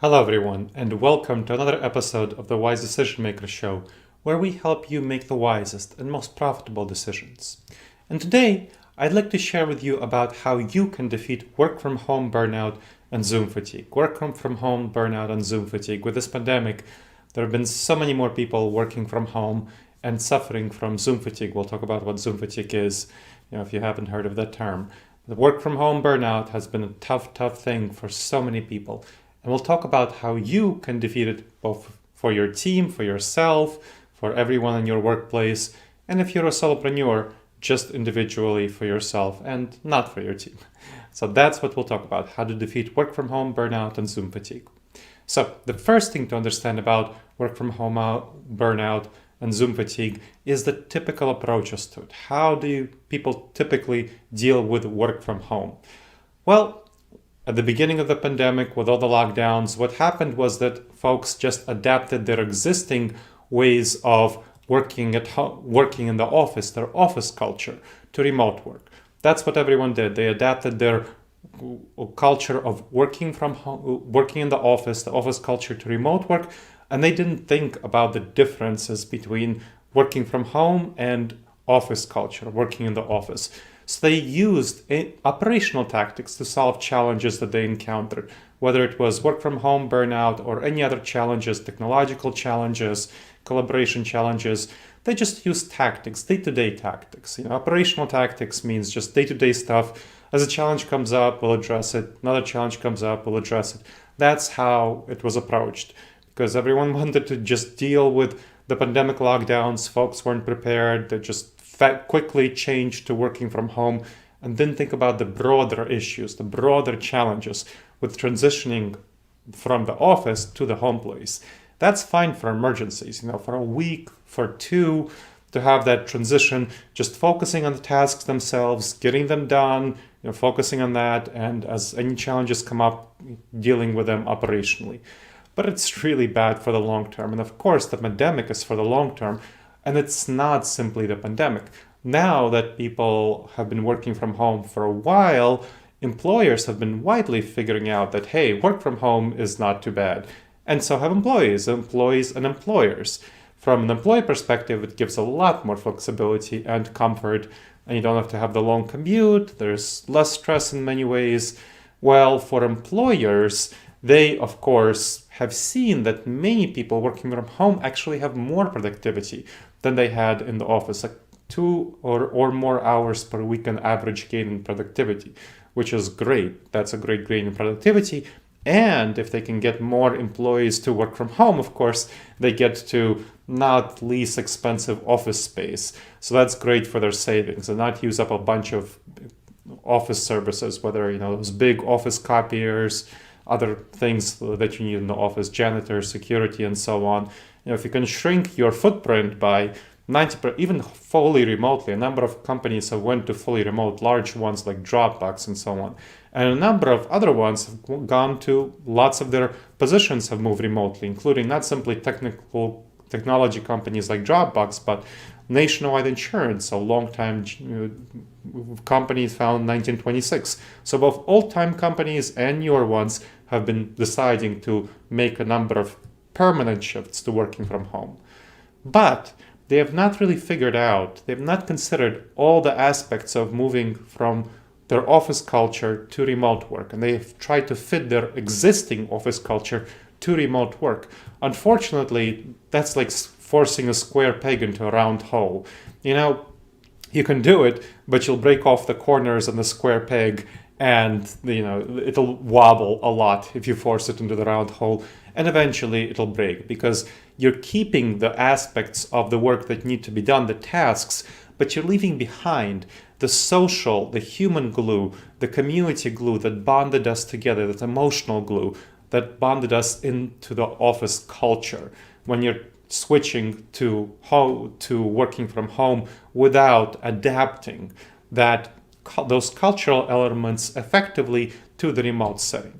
Hello, everyone, and welcome to another episode of the Wise Decision Maker Show, where we help you make the wisest and most profitable decisions. And today, I'd like to share with you about how you can defeat work from home burnout and Zoom fatigue. Work from home burnout and Zoom fatigue. With this pandemic, there have been so many more people working from home and suffering from Zoom fatigue. We'll talk about what Zoom fatigue is, if you haven't heard of that term. The work from home burnout has been a tough thing for so many people. And we'll talk about how you can defeat it both for your team, for yourself, for everyone in your workplace, and if you're a solopreneur, just individually for yourself and not for your team. So that's what we'll talk about, how to defeat work from home burnout and Zoom fatigue. So the first thing to understand about work from home burnout and Zoom fatigue is the typical approaches to it. How do people typically deal with work from home? Well, at the beginning of the pandemic, with all the lockdowns, what happened was that folks just adapted their existing ways of working working in the office, their office culture, to remote work. That's what everyone did. They adapted their culture of working from home, working in the office culture, to remote work, and they didn't think about the differences between working from home and office culture, working in the office. So they used operational tactics to solve challenges that they encountered, whether it was work from home burnout or any other challenges, technological challenges, collaboration challenges. They just used tactics, day-to-day tactics. Operational tactics means just day-to-day stuff. As a challenge comes up, we'll address it. Another challenge comes up, we'll address it. That's how it was approached, because everyone wanted to just deal with the pandemic lockdowns. Folks weren't prepared. They just quickly changed to working from home and didn't think about the broader issues, the broader challenges with transitioning from the office to the home place. That's fine for emergencies, for a week, for two, to have that transition, just focusing on the tasks themselves, getting them done, focusing on that, and as any challenges come up, dealing with them operationally. But it's really bad for the long term. And of course, the pandemic is for the long term. And it's not simply the pandemic. Now that people have been working from home for a while, employers have been widely figuring out that, hey, work from home is not too bad. And so have employees and employers. From an employee perspective, it gives a lot more flexibility and comfort, and you don't have to have the long commute. There's less stress in many ways. Well, for employers, they, of course, have seen that many people working from home actually have more productivity than they had in the office, like 2 or more hours per week on average gain in productivity, which is great. That's a great gain in productivity. And if they can get more employees to work from home, of course, they get to not least expensive office space. So that's great for their savings and not use up a bunch of office services, whether, those big office copiers, other things that you need in the office, janitors, security, and so on. If you can shrink your footprint by 90%, even fully remotely, a number of companies have went to fully remote, large ones like Dropbox and so on. And a number of other ones have gone to, lots of their positions have moved remotely, including not simply technology companies like Dropbox, but Nationwide Insurance, a long-time company found 1926. So both old-time companies and newer ones have been deciding to make a number of permanent shifts to working from home. But they have not really figured out, they've not considered all the aspects of moving from their office culture to remote work. And they've tried to fit their existing office culture to remote work. Unfortunately, that's like forcing a square peg into a round hole. You can do it, but you'll break off the corners on the square peg, and it'll wobble a lot if you force it into the round hole, and eventually it'll break because you're keeping the aspects of the work that need to be done, the tasks, but you're leaving behind the social, the human glue, the community glue that bonded us together, that emotional glue that bonded us into the office culture. When you're switching to working from home without adapting those cultural elements effectively to the remote setting.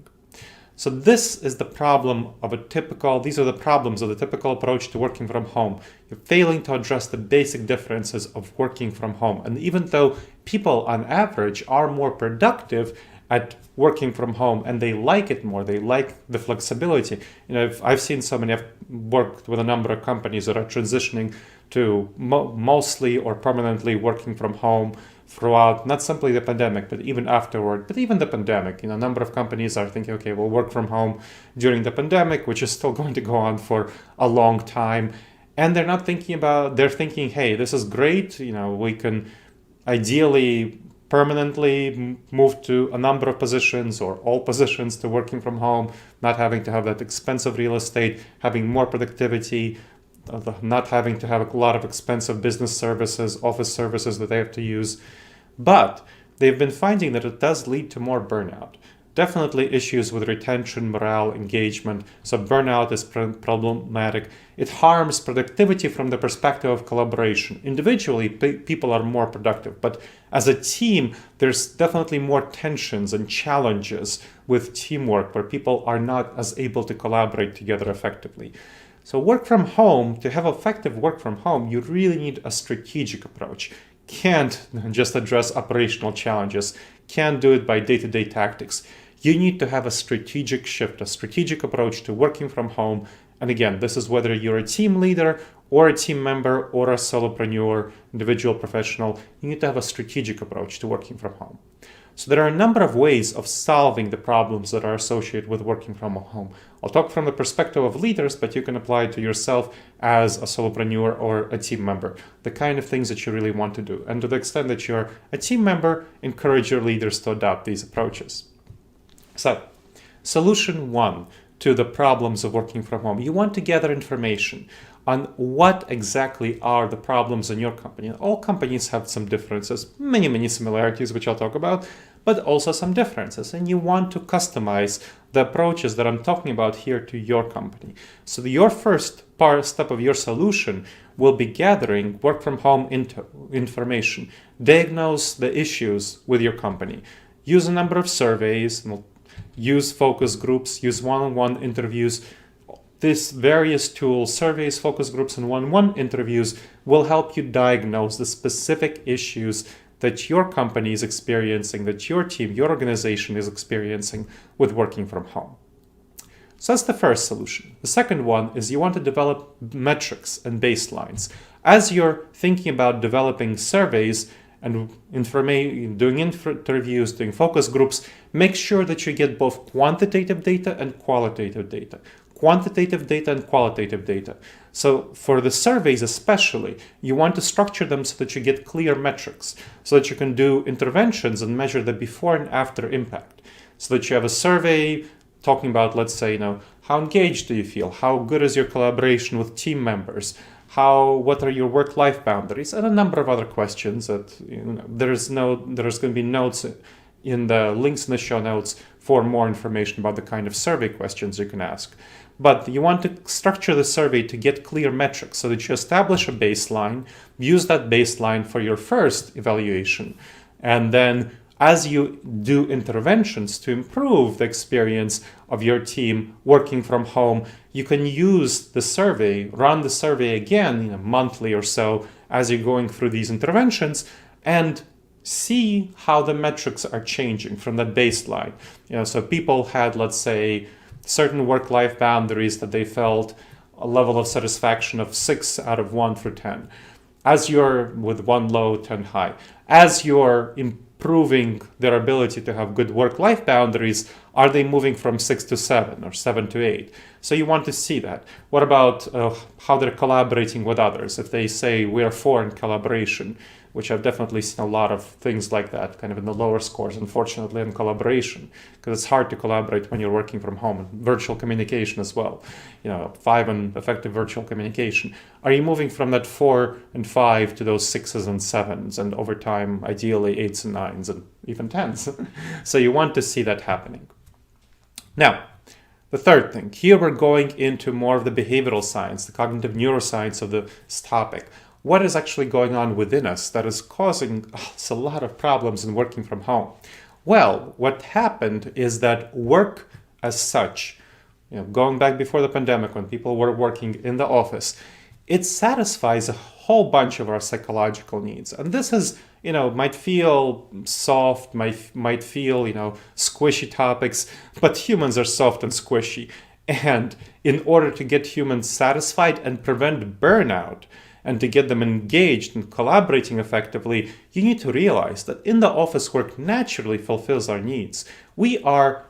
So these are the problems of the typical approach to working from home. You're failing to address the basic differences of working from home. And even though people on average are more productive at working from home and they like it more. They like the flexibility. I've seen so many, I've worked with a number of companies that are transitioning to mostly or permanently working from home throughout not simply the pandemic, but even afterward. But even the pandemic, a number of companies are thinking, okay, we'll work from home during the pandemic, which is still going to go on for a long time. And they're not thinking they're thinking, hey, this is great. We can ideally permanently move to a number of positions or all positions to working from home, not having to have that expensive real estate, having more productivity, not having to have a lot of expensive business services, office services that they have to use. But they've been finding that it does lead to more burnout. Definitely issues with retention, morale, engagement. So burnout is problematic. It harms productivity from the perspective of collaboration. Individually, people are more productive, but as a team, there's definitely more tensions and challenges with teamwork where people are not as able to collaborate together effectively. So work from home, to have effective work from home, you really need a strategic approach. Can't just address operational challenges, can't do it by day-to-day tactics. You need to have a strategic shift, a strategic approach to working from home. And again, this is whether you're a team leader or a team member or a solopreneur, individual professional, you need to have a strategic approach to working from home. So there are a number of ways of solving the problems that are associated with working from home. I'll talk from the perspective of leaders, but you can apply it to yourself as a solopreneur or a team member, the kind of things that you really want to do. And to the extent that you're a team member, encourage your leaders to adopt these approaches. So, solution 1 to the problems of working from home. You want to gather information on what exactly are the problems in your company. All companies have some differences, many similarities, which I'll talk about, but also some differences. And you want to customize the approaches that I'm talking about here to your company. So your first step of your solution will be gathering work from home information. Diagnose the issues with your company. Use a number of surveys, use focus groups, use one-on-one interviews. These various tools, surveys, focus groups, and one-on-one interviews will help you diagnose the specific issues that your company is experiencing, that your team, your organization is experiencing with working from home. So that's the first solution. The second one is you want to develop metrics and baselines. As you're thinking about developing surveys and doing interviews, doing focus groups, make sure that you get both quantitative data and qualitative data. Quantitative data and qualitative data. So for the surveys especially, you want to structure them so that you get clear metrics, so that you can do interventions and measure the before and after impact. So that you have a survey talking about, let's say, how engaged do you feel? How good is your collaboration with team members? What are your work-life boundaries? And a number of other questions that there's going to be notes in the links in the show notes for more information about the kind of survey questions you can ask. But you want to structure the survey to get clear metrics so that you establish a baseline, use that baseline for your first evaluation, and then as you do interventions to improve the experience of your team working from home, you can use the survey, run the survey again, monthly or so as you're going through these interventions, and see how the metrics are changing from that baseline. So people had, let's say, certain work-life boundaries that they felt a level of satisfaction of 6 out of 1 through 10. As you're with 1 low, 10 high. As you're improving their ability to have good work-life boundaries, are they moving from 6 to 7 or 7 to 8? So you want to see that. What about how they're collaborating with others? If they say we're for in collaboration, which I've definitely seen a lot of things like that, kind of in the lower scores, unfortunately, in collaboration, because it's hard to collaborate when you're working from home, and virtual communication as well. 5 and effective virtual communication. Are you moving from that 4 and 5 to those 6s and 7s, and over time, ideally 8s and 9s, and even 10s? So you want to see that happening. Now, the third thing, here we're going into more of the behavioral science, the cognitive neuroscience of this topic. What is actually going on within us that is causing us a lot of problems in working from home? Well, what happened is that work as such, going back before the pandemic when people were working in the office, it satisfies a whole bunch of our psychological needs. And this is might feel soft, might feel, squishy topics, but humans are soft and squishy. And in order to get humans satisfied and prevent burnout, and to get them engaged and collaborating effectively, you need to realize that in the office work naturally fulfills our needs. We are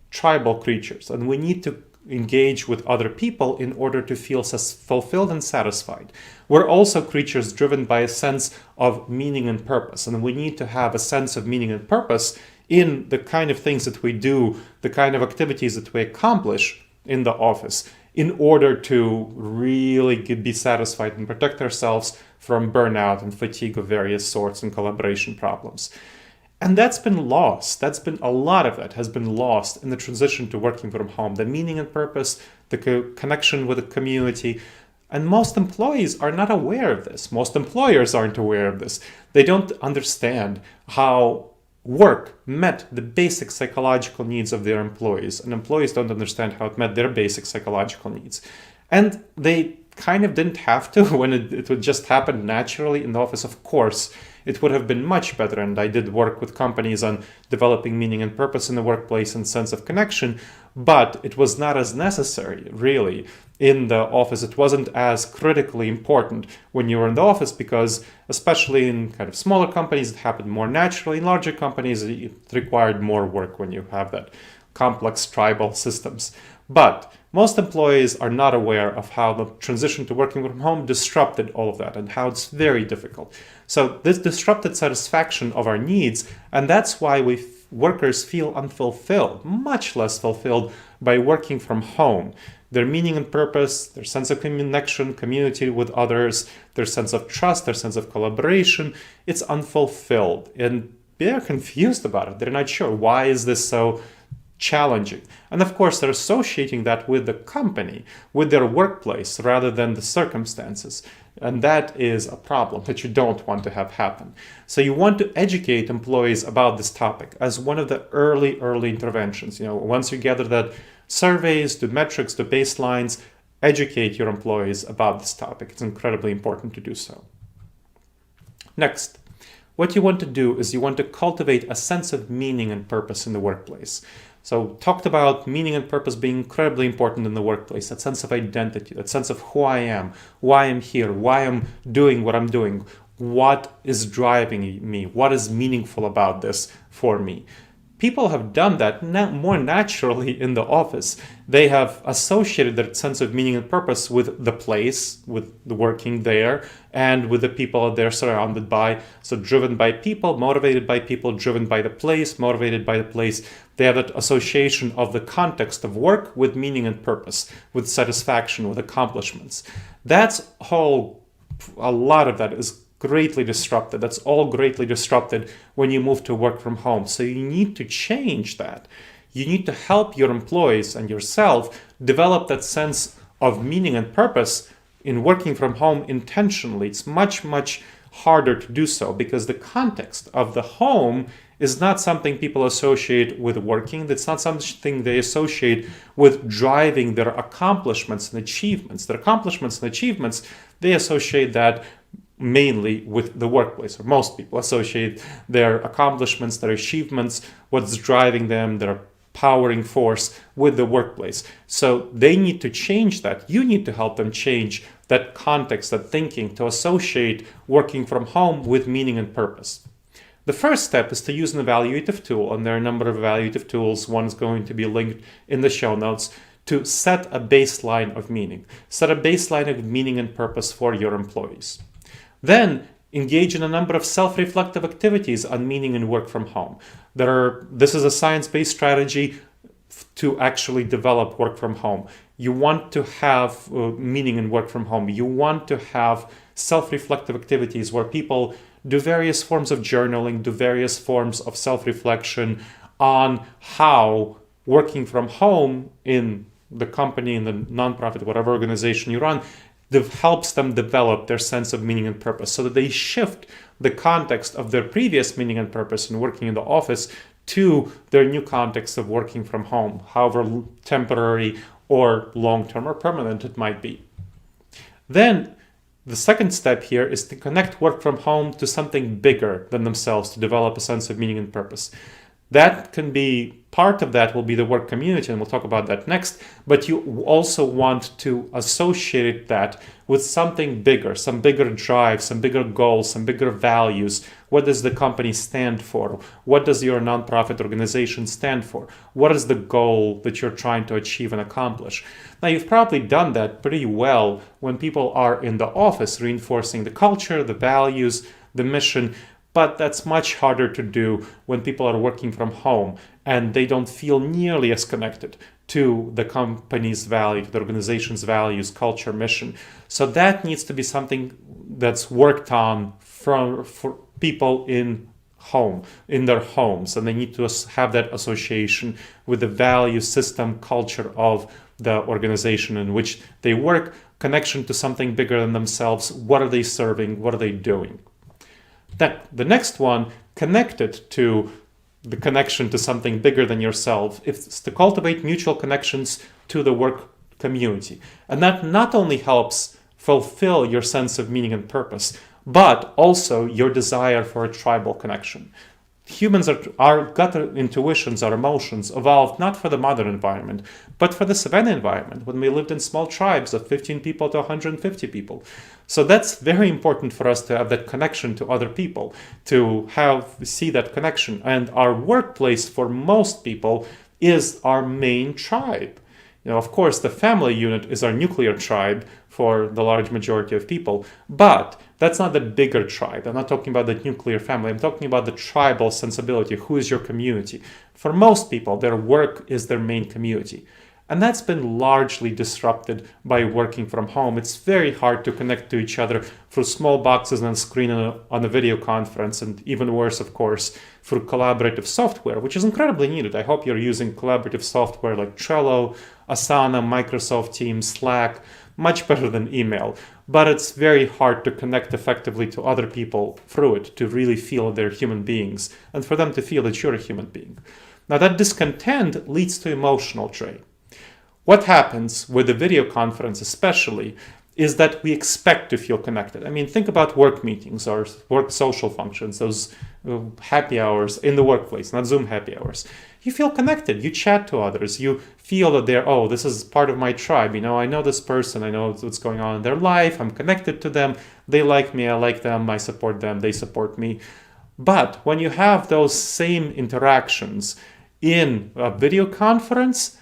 tribal creatures, and we need to engage with other people in order to feel fulfilled and satisfied. We're also creatures driven by a sense of meaning and purpose, and we need to have a sense of meaning and purpose in the kind of things that we do, the kind of activities that we accomplish in the office, in order to really be satisfied and protect ourselves from burnout and fatigue of various sorts and collaboration problems. And that's been lost. A lot of that has been lost in the transition to working from home. The meaning and purpose, the connection with the community. And most employees are not aware of this. Most employers aren't aware of this. They don't understand how work met the basic psychological needs of their employees, and employees don't understand how it met their basic psychological needs. And they kind of didn't have to when it would just happen naturally in the office. Of course, it would have been much better, and I did work with companies on developing meaning and purpose in the workplace and sense of connection, but it was not as necessary, really, in the office. It wasn't as critically important when you were in the office, because especially in kind of smaller companies, it happened more naturally. In larger companies, it required more work when you have that complex tribal systems. But most employees are not aware of how the transition to working from home disrupted all of that and how it's very difficult. So this disrupted satisfaction of our needs, and that's why workers feel unfulfilled, much less fulfilled by working from home. Their meaning and purpose, their sense of connection, community with others, their sense of trust, their sense of collaboration, it's unfulfilled. And they're confused about it. They're not sure, why is this so challenging? And of course, they're associating that with the company, with their workplace, rather than the circumstances. And that is a problem that you don't want to have happen. So you want to educate employees about this topic as one of the early interventions. Once you gather that surveys, the metrics, the baselines, educate your employees about this topic. It's incredibly important to do so. Next, what you want to do is you want to cultivate a sense of meaning and purpose in the workplace. So talked about meaning and purpose being incredibly important in the workplace, that sense of identity, that sense of who I am, why I'm here, why I'm doing what I'm doing, what is driving me, what is meaningful about this for me. People have done that more naturally in the office. They have associated that sense of meaning and purpose with the place, with the working there, and with the people they're surrounded by. So driven by people, motivated by people, driven by the place, motivated by the place. They have that association of the context of work with meaning and purpose, with satisfaction, with accomplishments. A lot of that is greatly disrupted. That's all greatly disrupted when you move to work from home. So you need to change that. You need to help your employees and yourself develop that sense of meaning and purpose in working from home intentionally. It's much, much harder to do so because the context of the home is not something people associate with working. That's not something they associate with driving their accomplishments and achievements. Their accomplishments and achievements, they associate that mainly with the workplace, or most people associate their accomplishments, their achievements, what's driving them, their powering force with the workplace. So they need to change that. You need to help them change that context, that thinking, to associate working from home with meaning and purpose. The first step is to use an evaluative tool, and there are a number of evaluative tools. One is going to be linked in the show notes, to set a baseline of meaning. Set a baseline of meaning and purpose for your employees. Then engage in a number of self-reflective activities on meaning and work from home. This is a science-based strategy to actually develop work from home. You want to have meaning in work from home. You want to have self-reflective activities where people do various forms of journaling, do various forms of self-reflection on how working from home in the company, in the nonprofit, whatever organization you run, helps them develop their sense of meaning and purpose, so that they shift the context of their previous meaning and purpose in working in the office to their new context of working from home, however temporary or long-term or permanent it might be. Then The second step here is to connect work from home to something bigger than themselves to develop a sense of meaning and purpose. That can be, part of that will be the work community, and we'll talk about that next, but you also want to associate that with something bigger, some bigger drive, some bigger goals, some bigger values. What does the company stand for? What does your nonprofit organization stand for? What is the goal that you're trying to achieve and accomplish? Now, you've probably done that pretty well when people are in the office, reinforcing the culture, the values, the mission. But that's much harder to do when people are working from home and they don't feel nearly as connected to the company's value, to the organization's values, culture, mission. So that needs to be something that's worked on for people in their homes, and they need to have that association with the value system, culture of the organization in which they work, connection to something bigger than themselves. What are they serving? What are they doing? The next one, connected to the connection to something bigger than yourself, is to cultivate mutual connections to the work community. And that not only helps fulfill your sense of meaning and purpose, but also your desire for a tribal connection. Humans our gut intuitions, our emotions evolved not for the modern environment, but for the savanna environment, when we lived in small tribes of 15 people to 150 people. So that's very important for us to have that connection to other people, to see that connection. And our workplace for most people is our main tribe. Of course, the family unit is our nuclear tribe for the large majority of people, but that's not the bigger tribe. I'm not talking about the nuclear family. I'm talking about the tribal sensibility. Who is your community? For most people, their work is their main community. And that's been largely disrupted by working from home. It's very hard to connect to each other through small boxes on a screen on a video conference, and even worse, of course, through collaborative software, which is incredibly needed. I hope you're using collaborative software like Trello, Asana, Microsoft Teams, Slack, much better than email. But it's very hard to connect effectively to other people through it, to really feel they're human beings, and for them to feel that you're a human being. Now, that discontent leads to emotional drain. What happens with the video conference especially is that we expect to feel connected. I mean, think about work meetings or work social functions, those happy hours in the workplace, not Zoom happy hours. You feel connected, you chat to others, you feel that this is part of my tribe. I know this person, I know what's going on in their life, I'm connected to them, they like me, I like them, I support them, they support me. But when you have those same interactions in a video conference,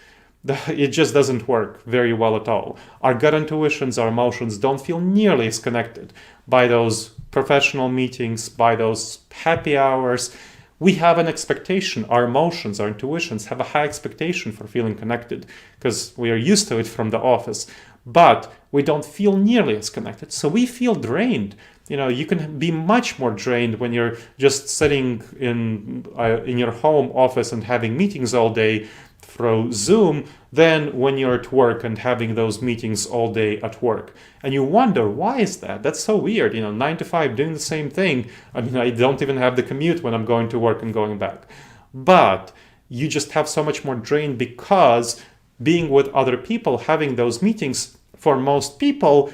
it just doesn't work very well at all. Our gut intuitions, our emotions don't feel nearly as connected by those professional meetings, by those happy hours. We have an expectation. Our emotions, our intuitions have a high expectation for feeling connected because we are used to it from the office. But we don't feel nearly as connected. So we feel drained. You can be much more drained when you're just sitting in your home office and having meetings all day through Zoom than when you're at work and having those meetings all day at work. And you wonder, why is that? That's so weird, 9 to 5 doing the same thing. I mean, I don't even have the commute when I'm going to work and going back. But you just have so much more drain because being with other people, having those meetings, for most people,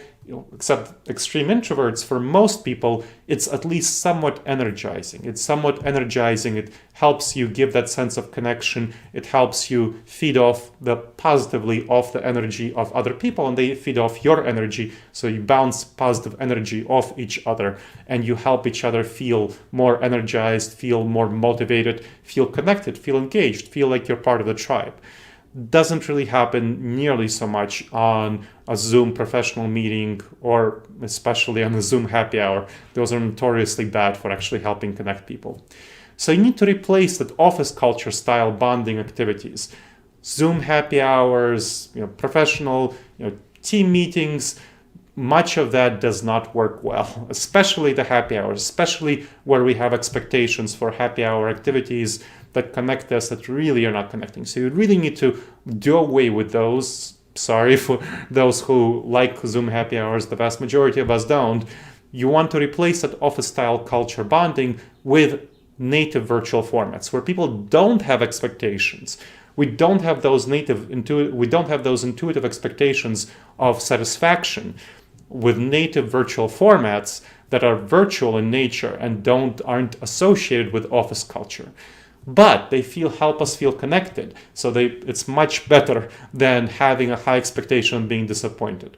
except extreme introverts, for most people, it's at least somewhat energizing. It's somewhat energizing. It helps you give that sense of connection. It helps you feed positively off the energy of other people, and they feed off your energy. So you bounce positive energy off each other, and you help each other feel more energized, feel more motivated, feel connected, feel engaged, feel like you're part of the tribe. Doesn't really happen nearly so much on a Zoom professional meeting or especially on a Zoom happy hour. Those are notoriously bad for actually helping connect people. So you need to replace that office culture style bonding activities. Zoom happy hours, professional, team meetings, much of that does not work well, especially the happy hours, especially where we have expectations for happy hour activities that connect us that really are not connecting. So you really need to do away with those. Sorry for those who like Zoom happy hours, the vast majority of us don't. You want to replace that office-style culture bonding with native virtual formats where people don't have expectations. We don't have those intuitive expectations of satisfaction. with native virtual formats that are virtual in nature and aren't associated with office culture. But they help us feel connected. So it's much better than having a high expectation and being disappointed.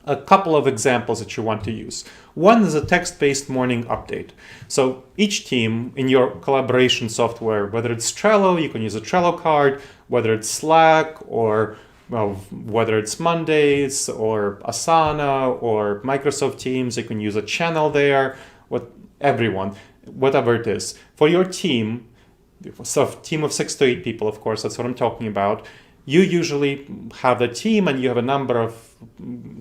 A couple of examples that you want to use. One is a text-based morning update. So each team in your collaboration software, whether it's Trello, you can use a Trello card, whether it's Slack or whether it's Mondays or Asana or Microsoft Teams, you can use a channel there, everyone, whatever it is. For your team, so a team of 6 to 8 people, of course, that's what I'm talking about. You usually have the team and you have a number of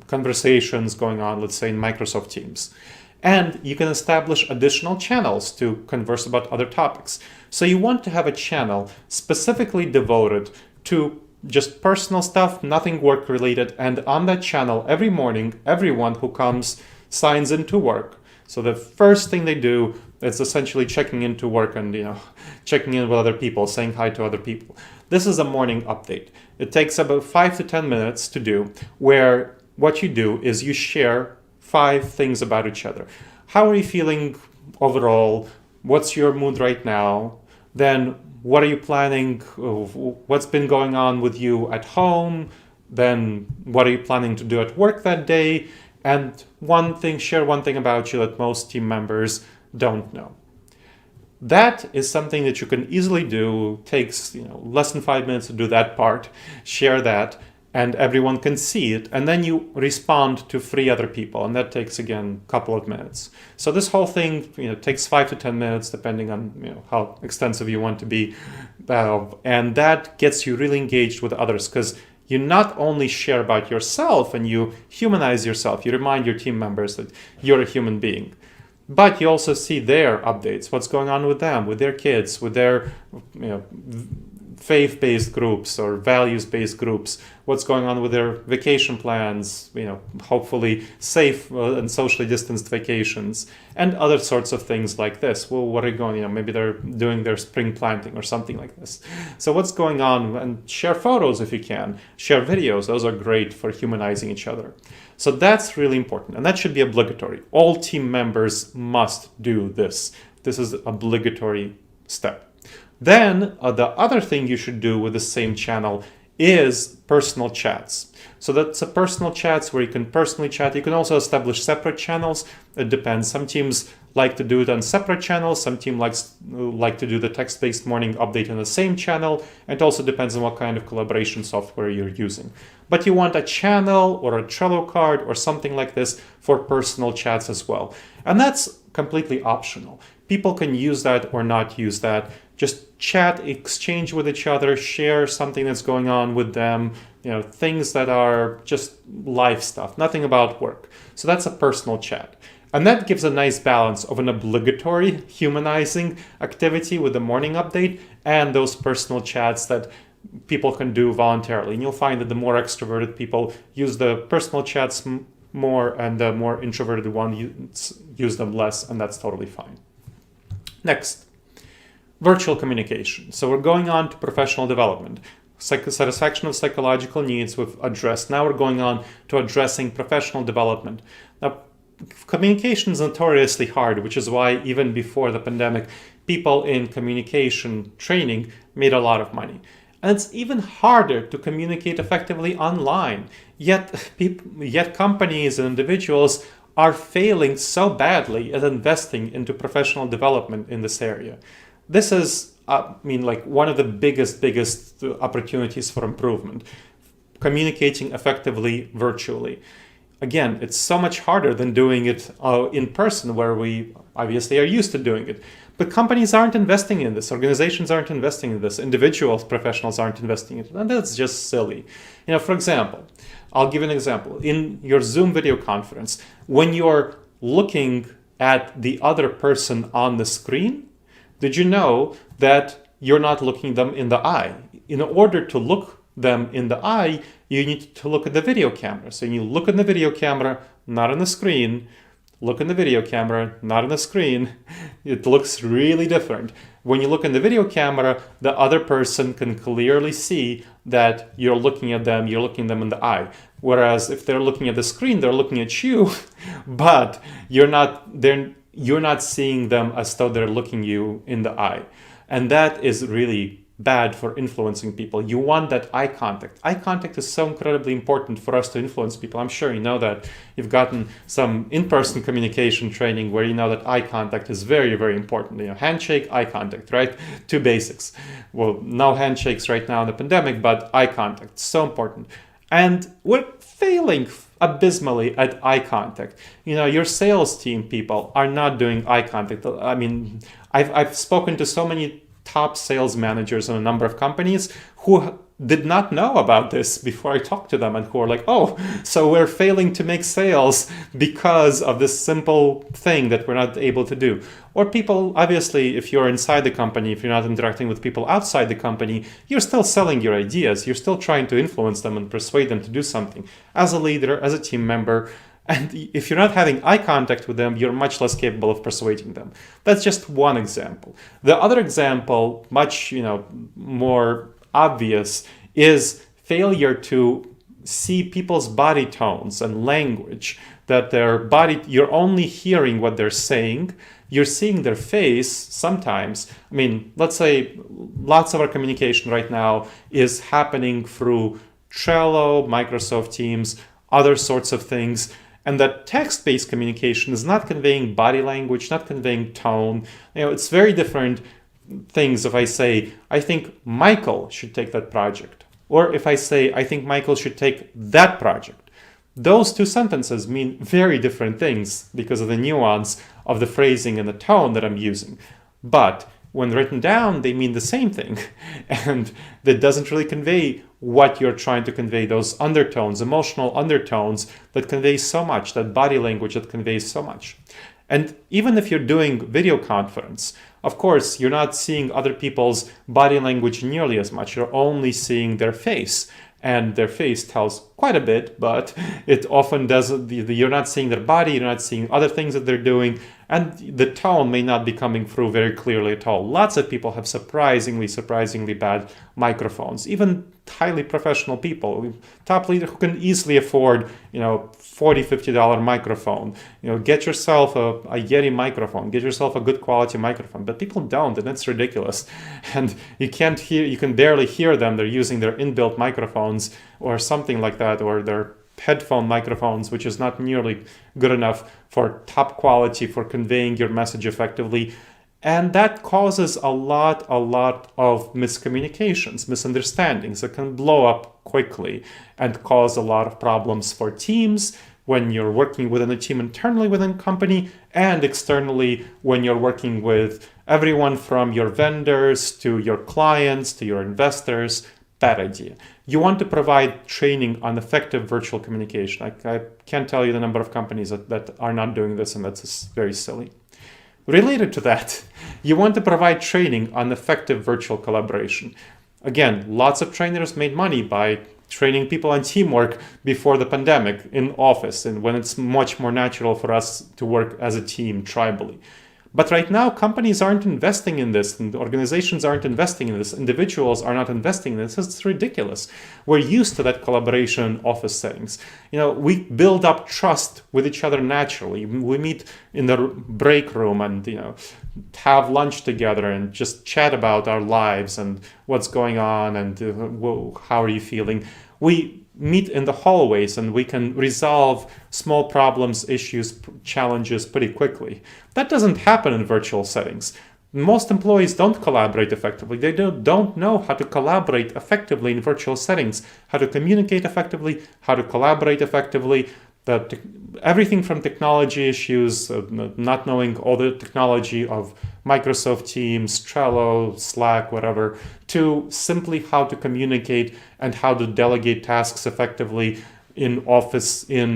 conversations going on, let's say in Microsoft Teams. And you can establish additional channels to converse about other topics. So you want to have a channel specifically devoted to just personal stuff, nothing work related. And on that channel, every morning, everyone who comes signs into work. So the first thing they do is essentially checking into work and checking in with other people, saying hi to other people. This is a morning update. It takes about 5 to 10 minutes to do, where what you do is you share 5 things about each other. How are you feeling overall? What's your mood right now? Then what are you planning? What's been going on with you at home? Then what are you planning to do at work that day? And share one thing about you that most team members don't know. That is something that you can easily do. Takes less than 5 minutes to do that part. Share that, and everyone can see it. And then you respond to 3 other people, and that takes again a couple of minutes. So this whole thing takes 5 to 10 minutes, depending on how extensive you want to be, and that gets you really engaged with others because you not only share about yourself and you humanize yourself. You remind your team members that you're a human being. But you also see their updates, what's going on with them, with their kids, with their faith-based groups or values-based groups, what's going on with their vacation plans, hopefully safe and socially distanced vacations, and other sorts of things like this. Well, what are you going, maybe they're doing their spring planting or something like this. So what's going on? And share photos if you can, share videos. Those are great for humanizing each other. So that's really important, and that should be obligatory. All team members must do this. This is an obligatory step. Then the other thing you should do with the same channel is personal chats. So that's a personal chats where you can personally chat. You can also establish separate channels. It depends. Some teams like to do it on separate channels. Some team like to do the text-based morning update on the same channel. It also depends on what kind of collaboration software you're using. But you want a channel or a Trello card or something like this for personal chats as well. And that's completely optional. People can use that or not use that. Just chat, exchange with each other, share something that's going on with them, things that are just life stuff, nothing about work. So that's a personal chat. And that gives a nice balance of an obligatory humanizing activity with the morning update and those personal chats that people can do voluntarily. And you'll find that the more extroverted people use the personal chats more and the more introverted ones use them less, and that's totally fine. Next, virtual communication. So we're going on to professional development. Satisfaction of psychological needs we've addressed. Now we're going on to addressing professional development. Now, communication is notoriously hard, which is why even before the pandemic, people in communication training made a lot of money. And it's even harder to communicate effectively online. Yet companies and individuals are failing so badly at investing into professional development in this area. This is, one of the biggest opportunities for improvement. Communicating effectively virtually. Again, it's so much harder than doing it in person, where we obviously are used to doing it. But companies aren't investing in this. Organizations aren't investing in this. Individual professionals aren't investing in it. And that's just silly. For example, I'll give an example. In your Zoom video conference, when you're looking at the other person on the screen, did you know that you're not looking them in the eye? In order to look them in the eye, you need to look at the video camera. So you look in the video camera, not on the screen. Look in the video camera, not on the screen. It looks really different. When you look in the video camera, the other person can clearly see that you're looking at them, you're looking them in the eye. Whereas if they're looking at the screen, they're looking at you, but you're not seeing them as though they're looking you in the eye. And that is really bad for influencing people. You want that eye contact. Eye contact is so incredibly important for us to influence people. I'm sure you know that. You've gotten some in-person communication training where you know that eye contact is very, very important. Handshake, eye contact, right? Two basics. Well, no handshakes right now in the pandemic, but eye contact, so important. And we're failing abysmally at eye contact. Your sales team people are not doing eye contact. I mean, I've spoken to so many top sales managers in a number of companies who did not know about this before I talked to them, and who are like, oh, so we're failing to make sales because of this simple thing that we're not able to do. Or people, obviously, if you're inside the company, if you're not interacting with people outside the company, you're still selling your ideas. You're still trying to influence them and persuade them to do something. As a leader, as a team member, and if you're not having eye contact with them, you're much less capable of persuading them. That's just one example. The other example, much more obvious, is failure to see people's body tones and language. That you're only hearing what they're saying. You're seeing their face sometimes. I mean, let's say lots of our communication right now is happening through Trello, Microsoft Teams, other sorts of things. And that text-based communication is not conveying body language, not conveying tone. It's very different things if I say, I think Michael should take that project. Or if I say, I think Michael should take that project. Those two sentences mean very different things because of the nuance of the phrasing and the tone that I'm using. But when written down, they mean the same thing. And that doesn't really convey what you're trying to convey, those undertones, emotional undertones that convey so much, that body language that conveys so much. And even if you're doing video conference, of course, you're not seeing other people's body language nearly as much. You're only seeing their face. And their face tells quite a bit, but it often doesn't. You're not seeing their body, you're not seeing other things that they're doing, and the tone may not be coming through very clearly at all. Lots of people have surprisingly bad microphones, even highly professional people, top leader who can easily afford, $40, $50 microphone. Get yourself a Yeti microphone, get yourself a good quality microphone, but people don't, and it's ridiculous. And you can barely hear them. They're using their inbuilt microphones or something like that, or their headphone microphones, which is not nearly good enough for top quality, for conveying your message effectively. And that causes a lot of miscommunications, misunderstandings that can blow up quickly and cause a lot of problems for teams when you're working within a team internally within a company, and externally when you're working with everyone from your vendors to your clients to your investors. Bad idea. You want to provide training on effective virtual communication. I can't tell you the number of companies that are not doing this, and that's very silly. Related to that, you want to provide training on effective virtual collaboration. Again, lots of trainers made money by training people on teamwork before the pandemic in office, and when it's much more natural for us to work as a team tribally. But right now, companies aren't investing in this, and organizations aren't investing in this, individuals are not investing in this. It's ridiculous. We're used to that collaboration in office settings. We build up trust with each other naturally. We meet in the break room and, have lunch together and just chat about our lives and what's going on and how are you feeling. We meet in the hallways and we can resolve small problems, issues, challenges pretty quickly. That doesn't happen in virtual settings. Most employees don't collaborate effectively. They don't know how to collaborate effectively in virtual settings, how to communicate effectively, how to collaborate effectively. Everything from technology issues, not knowing all the technology of Microsoft Teams, Trello, Slack, whatever, to simply how to communicate and how to delegate tasks effectively in office, in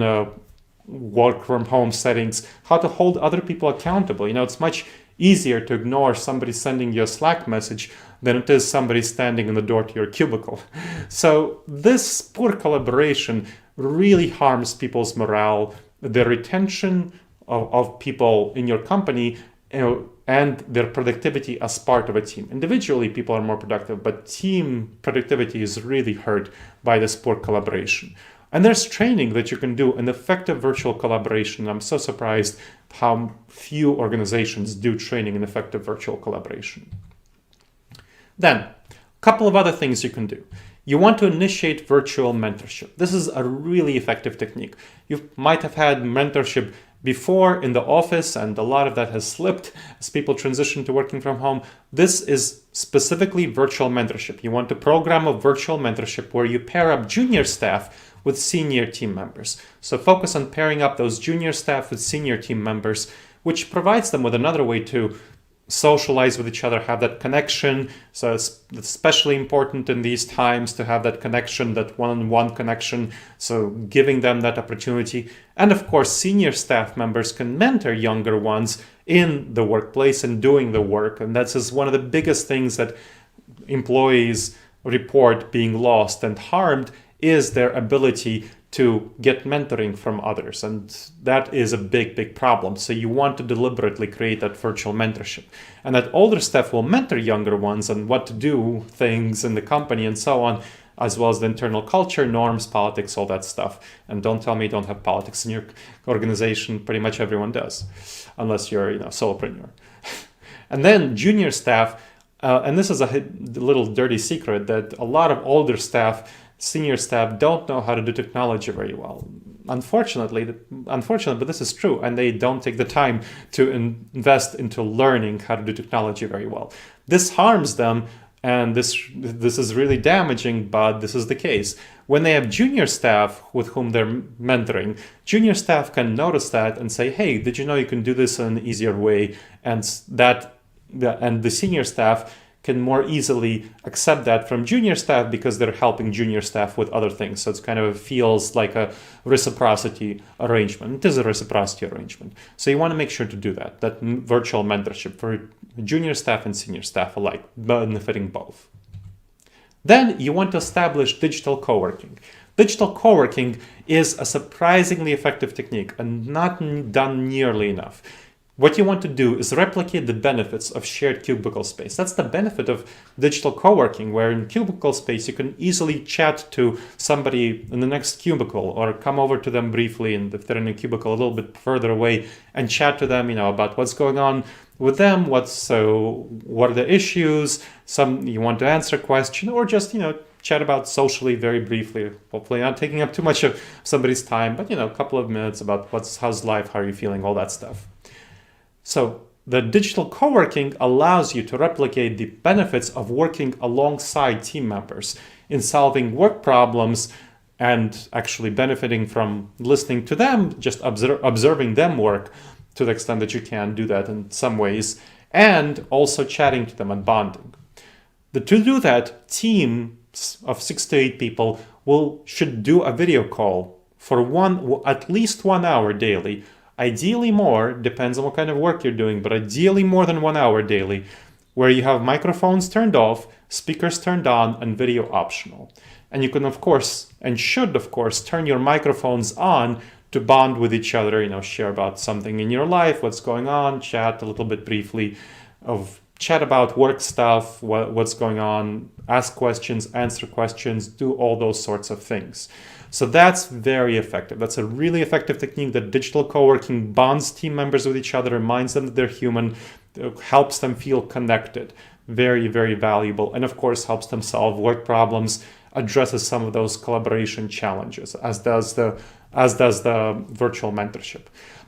work from home settings, how to hold other people accountable. It's much easier to ignore somebody sending you a Slack message than it is somebody standing in the door to your cubicle. So this poor collaboration really harms people's morale, the retention of people in your company. and their productivity as part of a team. Individually, people are more productive, but team productivity is really hurt by this poor collaboration. And there's training that you can do in effective virtual collaboration. I'm so surprised how few organizations do training in effective virtual collaboration. Then, a couple of other things you can do. You want to initiate virtual mentorship. This is a really effective technique. You might have had mentorship before in the office, and a lot of that has slipped as people transition to working from home. This is specifically virtual mentorship. You want to program a virtual mentorship where you pair up junior staff with senior team members. So focus on pairing up those junior staff with senior team members, which provides them with another way to socialize with each other, have that connection. So it's especially important in these times to have that connection, that one-on-one connection. So giving them that opportunity. And of course, senior staff members can mentor younger ones in the workplace and doing the work. And that's just one of the biggest things that employees report being lost and harmed is their ability to get mentoring from others. And that is a big problem. So you want to deliberately create that virtual mentorship. And that older staff will mentor younger ones on what to do, things in the company and so on, as well as the internal culture, norms, politics, all that stuff. And don't tell me you don't have politics in your organization. Pretty much everyone does, unless you're solopreneur. And then junior staff, and this is a little dirty secret, that a lot of older staff, senior staff, don't know how to do technology very well. Unfortunately, but this is true, and they don't take the time to invest into learning how to do technology very well. This harms them, and this is really damaging, but this is the case. When they have junior staff with whom they're mentoring, junior staff can notice that and say, hey, did you know you can do this in an easier way? And the senior staff can more easily accept that from junior staff because they're helping junior staff with other things. So it's kind of feels like a reciprocity arrangement. It is a reciprocity arrangement. So you want to make sure to do that virtual mentorship for junior staff and senior staff alike, benefiting both. Then you want to establish digital co-working. Digital co-working is a surprisingly effective technique and not done nearly enough. What you want to do is replicate the benefits of shared cubicle space. That's the benefit of digital co-working, where in cubicle space you can easily chat to somebody in the next cubicle or come over to them briefly, and if they're in a cubicle a little bit further away, and chat to them, about what's going on with them, what are the issues, you want to answer a question, or just chat about socially very briefly, hopefully not taking up too much of somebody's time, but a couple of minutes about how's life, how are you feeling, all that stuff. So the digital co-working allows you to replicate the benefits of working alongside team members in solving work problems and actually benefiting from listening to them, just observing them work to the extent that you can do that in some ways, and also chatting to them and bonding. To do that, teams of 6 to 8 people should do a video call for at least 1 hour daily. Ideally more, depends on what kind of work you're doing, but ideally more than 1 hour daily, where you have microphones turned off, speakers turned on, and video optional. And you can, of course, and should, of course, turn your microphones on to bond with each other, share about something in your life, what's going on, chat a little bit briefly, chat about work stuff, what's going on, ask questions, answer questions, do all those sorts of things. So that's very effective. That's a really effective technique that digital co-working bonds team members with each other, reminds them that they're human, helps them feel connected. Very, very valuable. And of course, helps them solve work problems, addresses some of those collaboration challenges, as does the virtual mentorship.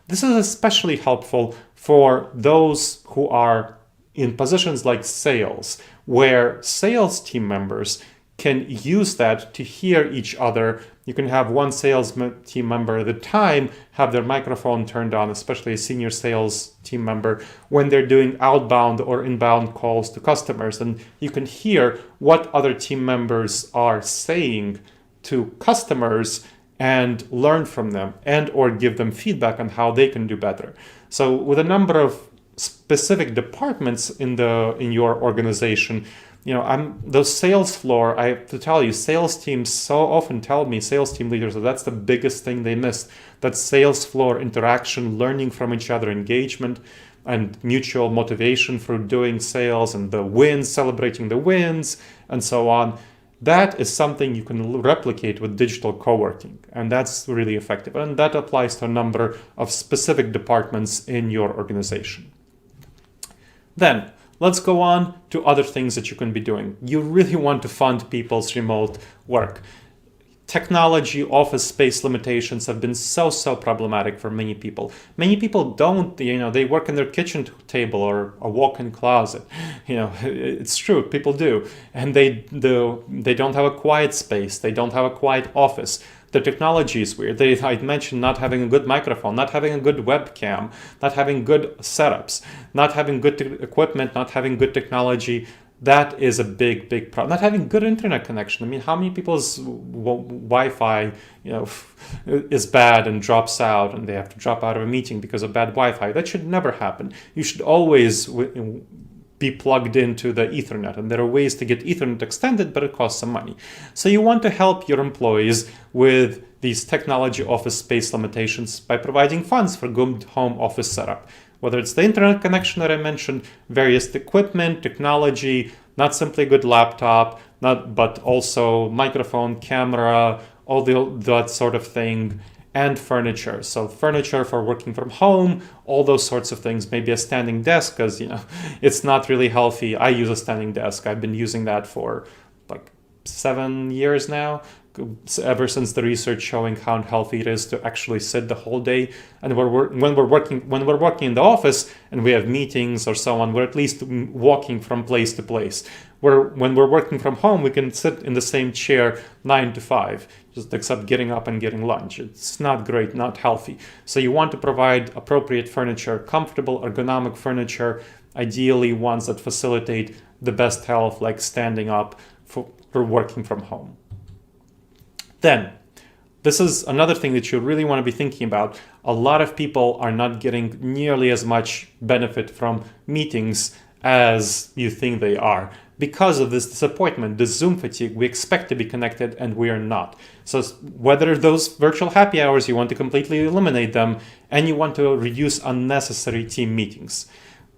This is especially helpful for those who are in positions like sales, where sales team members can use that to hear each other. You can have one sales team member at a time have their microphone turned on, especially a senior sales team member, when they're doing outbound or inbound calls to customers. And you can hear what other team members are saying to customers and learn from them and or give them feedback on how they can do better. So with a number of specific departments in your organization, the sales floor, I have to tell you, sales teams so often tell me, sales team leaders, that's the biggest thing they miss. That sales floor interaction, learning from each other, engagement. and mutual motivation for doing sales and the wins, celebrating the wins, and so on. That is something you can replicate with digital co-working, and that's really effective. And that applies to a number of specific departments in your organization. Then, let's go on to other things that you can be doing. You really want to fund people's remote work. Technology, office space limitations have been so problematic for many people. Many people don't, they work in their kitchen table or a walk-in closet. It's true, people do. And they don't have a quiet space. They don't have a quiet office. The technology is weird. I mentioned not having a good microphone, not having a good webcam, not having good setups, not having good equipment, not having good technology. That is a big problem. Not having good internet connection. I mean, how many people's Wi-Fi, is bad and drops out, and they have to drop out of a meeting because of bad Wi-Fi? That should never happen. You should always be plugged into the Ethernet, and there are ways to get Ethernet extended, but it costs some money. So you want to help your employees with these technology office space limitations by providing funds for good home office setup. Whether it's the internet connection that I mentioned, various equipment, technology, not simply a good laptop, but also microphone, camera, all that sort of thing, and furniture. So furniture for working from home, all those sorts of things. Maybe a standing desk, because it's not really healthy. I use a standing desk. I've been using that for like 7 years now, ever since the research showing how unhealthy it is to actually sit the whole day. And when we're working in the office and we have meetings or so on, we're at least walking from place to place. When we're working from home, we can sit in the same chair 9 to 5, just except getting up and getting lunch. It's not great, not healthy. So you want to provide appropriate furniture, comfortable, ergonomic furniture, ideally ones that facilitate the best health, like standing up for working from home. Then, this is another thing that you really want to be thinking about. A lot of people are not getting nearly as much benefit from meetings as you think they are. Because of this disappointment, this Zoom fatigue, we expect to be connected and we are not. So whether those virtual happy hours, you want to completely eliminate them, and you want to reduce unnecessary team meetings.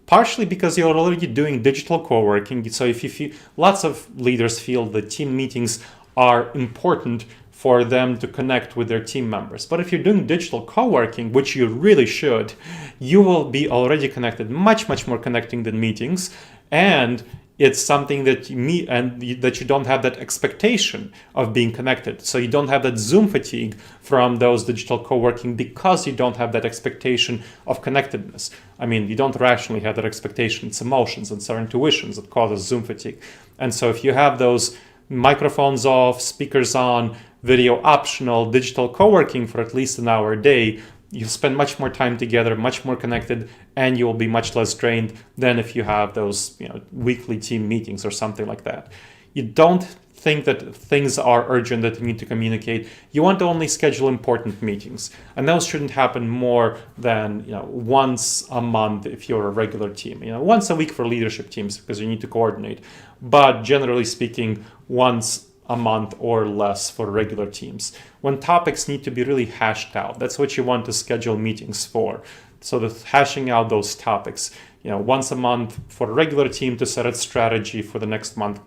Partially because you're already doing digital co-working. So if you feel, lots of leaders feel that team meetings are important for them to connect with their team members. But if you're doing digital co-working, which you really should, you will be already connected, much more connecting than meetings. And it's something that that you don't have that expectation of being connected. So you don't have that Zoom fatigue from those digital co-working because you don't have that expectation of connectedness. I mean, you don't rationally have that expectation. It's emotions and our intuitions that causes Zoom fatigue. And so if you have those microphones off, speakers on, video optional, digital co-working for at least an hour a day, you spend much more time together, much more connected, and you will be much less drained than if you have those weekly team meetings or something like that. You don't think that things are urgent that you need to communicate. You want to only schedule important meetings, and those shouldn't happen more than once a month if you're a regular team. Once a week for leadership teams because you need to coordinate, but generally speaking, once a month or less for regular teams. When topics need to be really hashed out, that's what you want to schedule meetings for. So the hashing out those topics, once a month for a regular team to set a strategy for the next month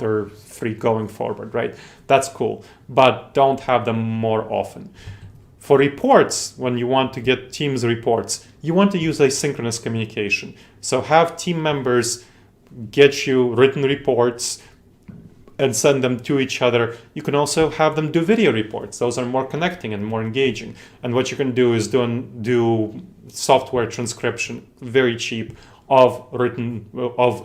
or 3 going forward, right? That's cool, but don't have them more often. For reports, when you want to get teams reports, you want to use asynchronous communication. So have team members get you written reports and send them to each other. You can also have them do video reports. Those are more connecting and more engaging. And what you can do is do software transcription, very cheap, of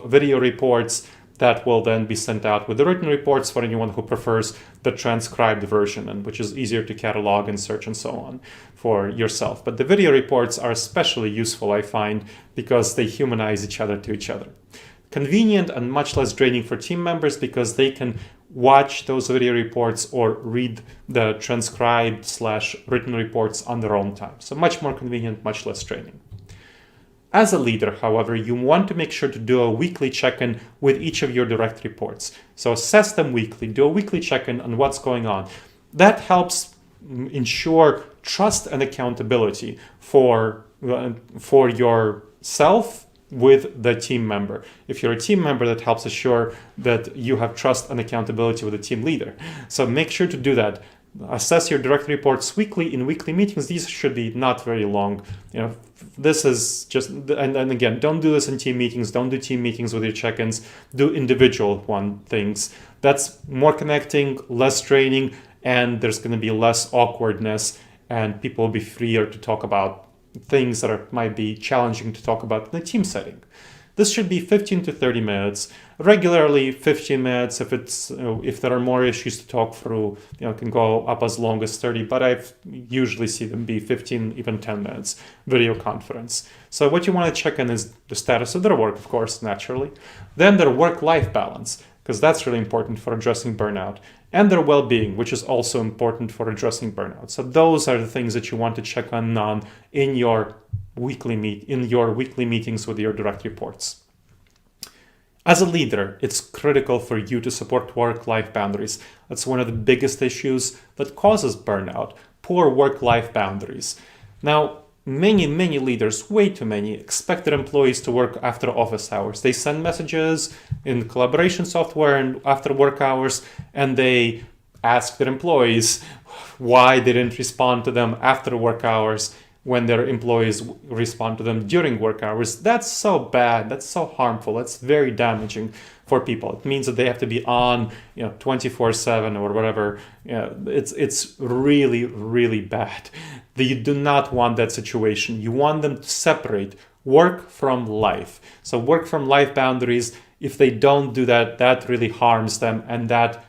video reports that will then be sent out with the written reports for anyone who prefers the transcribed version, and which is easier to catalog and search and so on for yourself. But the video reports are especially useful, I find, because they humanize each other to each other. Convenient and much less draining for team members because they can watch those video reports or read the transcribed/written reports on their own time. So much more convenient, much less draining. As a leader, however, you want to make sure to do a weekly check-in with each of your direct reports. So assess them weekly, do a weekly check-in on what's going on. That helps ensure trust and accountability for for yourself with the team member. If you're a team member, that helps assure that you have trust and accountability with the team leader. So make sure to do that. Assess your direct reports weekly in weekly meetings. These should be not very long. This is just, and again, don't do this in team meetings. Don't do team meetings with your check-ins. Do individual things. That's more connecting, less draining, and there's going to be less awkwardness, and people will be freer to talk about things that might be challenging to talk about in a team setting. This should be 15 to 30 minutes, regularly 15 minutes. If there are more issues to talk through, it can go up as long as 30, but I usually see them be 15, even 10 minutes video conference. So what you want to check in is the status of their work, of course, naturally. Then their work-life balance, because that's really important for addressing burnout, and their well-being, which is also important for addressing burnout. So those are the things that you want to check on in your weekly meetings with your direct reports. As a leader, it's critical for you to support work-life boundaries. That's one of the biggest issues that causes burnout, poor work-life boundaries. Now, many leaders, way too many, expect their employees to work after office hours. They send messages in collaboration software and after work hours, and they ask their employees why they didn't respond to them after work hours when their employees respond to them during work hours. That's so bad. That's so harmful. That's very damaging for people. It means that they have to be on, 24/7 or whatever. It's really bad. You do not want that situation. You want them to separate work from life. So work from life boundaries, if they don't do that, that really harms them, and that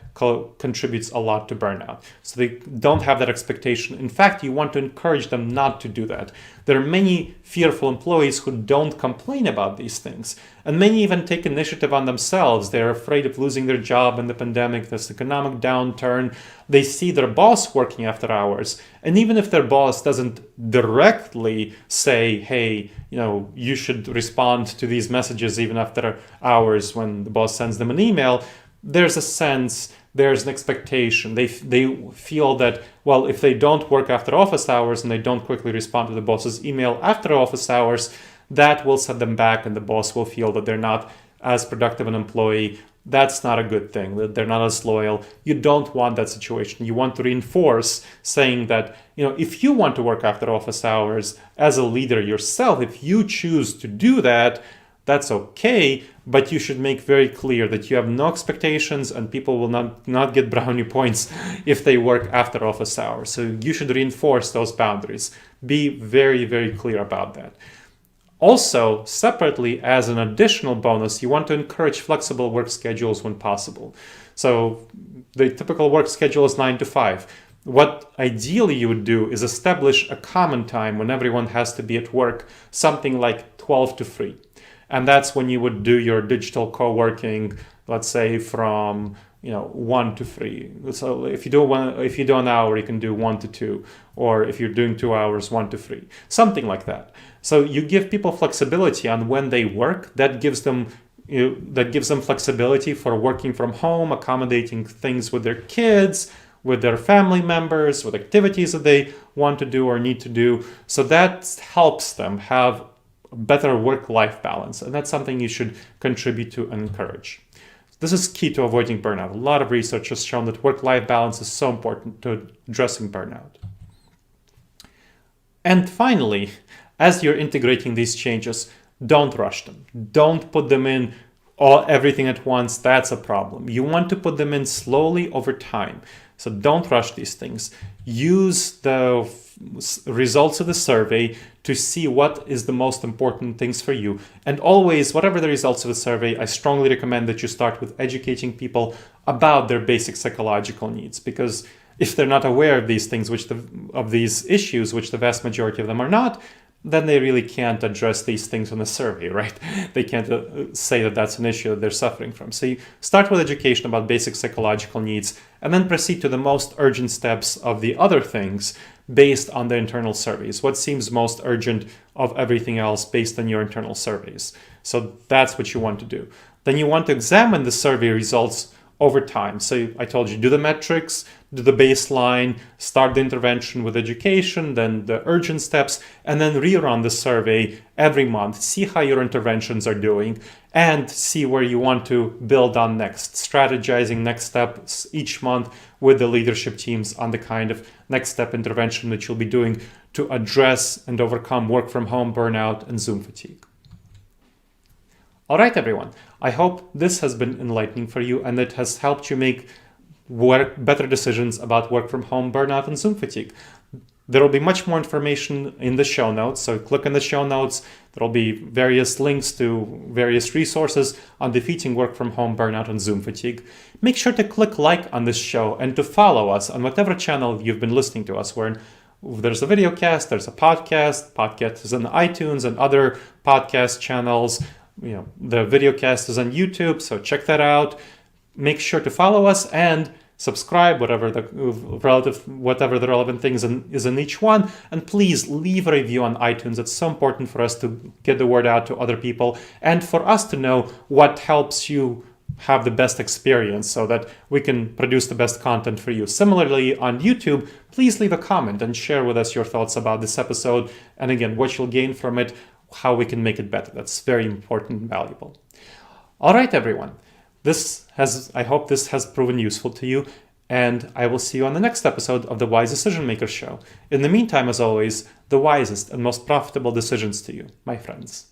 contributes a lot to burnout. So they don't have that expectation. In fact, you want to encourage them not to do that. There are many fearful employees who don't complain about these things, and many even take initiative on themselves. They're afraid of losing their job in the pandemic, this economic downturn. They see their boss working after hours, and even if their boss doesn't directly say, hey, you should respond to these messages even after hours when the boss sends them an email, there's a sense, there's an expectation. They feel that, well, if they don't work after office hours and they don't quickly respond to the boss's email after office hours, that will set them back, and the boss will feel that they're not as productive an employee. That's not a good thing, that they're not as loyal. You don't want that situation. You want to reinforce saying that, if you want to work after office hours as a leader yourself, if you choose to do that, that's okay, but you should make very clear that you have no expectations, and people will not get brownie points if they work after office hours. So you should reinforce those boundaries. Be very clear about that. Also, separately, as an additional bonus, you want to encourage flexible work schedules when possible. So the typical work schedule is 9 to 5. What ideally you would do is establish a common time when everyone has to be at work, something like 12 to 3. And that's when you would do your digital co-working, let's say from 1 to 3. So if you do an hour, you can do 1 to 2, or if you're doing 2 hours, 1 to 3, something like that. So you give people flexibility on when they work. That gives them flexibility for working from home, accommodating things with their kids, with their family members, with activities that they want to do or need to do. So that helps them have better work-life balance, and that's something you should contribute to and encourage. This is key to avoiding burnout. A lot of research has shown that work-life balance is so important to addressing burnout. And finally, as you're integrating these changes, don't rush them. Don't put them in everything at once. That's a problem. You want to put them in slowly over time. So don't rush these things. Use the results of the survey to see what is the most important things for you. And always, whatever the results of the survey, I strongly recommend that you start with educating people about their basic psychological needs, because if they're not aware of these things, of these issues, which the vast majority of them are not, then they really can't address these things on the survey, right? They can't say that that's an issue that they're suffering from. So you start with education about basic psychological needs, and then proceed to the most urgent steps of the other things based on the internal surveys. What seems most urgent of everything else based on your internal surveys. So that's what you want to do. Then you want to examine the survey results over time. So I told you, do the metrics, do the baseline, start the intervention with education, then the urgent steps, and then rerun the survey every month. See how your interventions are doing and see where you want to build on next. Strategizing next steps each month with the leadership teams on the kind of next step intervention that you'll be doing to address and overcome work from home burnout and Zoom fatigue. All right, everyone. I hope this has been enlightening for you and it has helped you make better decisions about work from home burnout and Zoom fatigue. There will be much more information in the show notes. So click in the show notes. There will be various links to various resources on defeating work from home burnout and Zoom fatigue. Make sure to click like on this show and to follow us on whatever channel you've been listening to us. There's a video cast, there's a podcast. Podcast is on iTunes and other podcast channels. The video cast is on YouTube, so check that out. Make sure to follow us and subscribe, whatever the relevant things is in each one. And please leave a review on iTunes. It's so important for us to get the word out to other people and for us to know what helps you have the best experience so that we can produce the best content for you. Similarly, on YouTube, please leave a comment and share with us your thoughts about this episode. And again, what you'll gain from it, how we can make it better. That's very important and valuable. All right, everyone. I hope this has proven useful to you, and I will see you on the next episode of the Wise Decision Maker Show. In the meantime, as always, the wisest and most profitable decisions to you, my friends.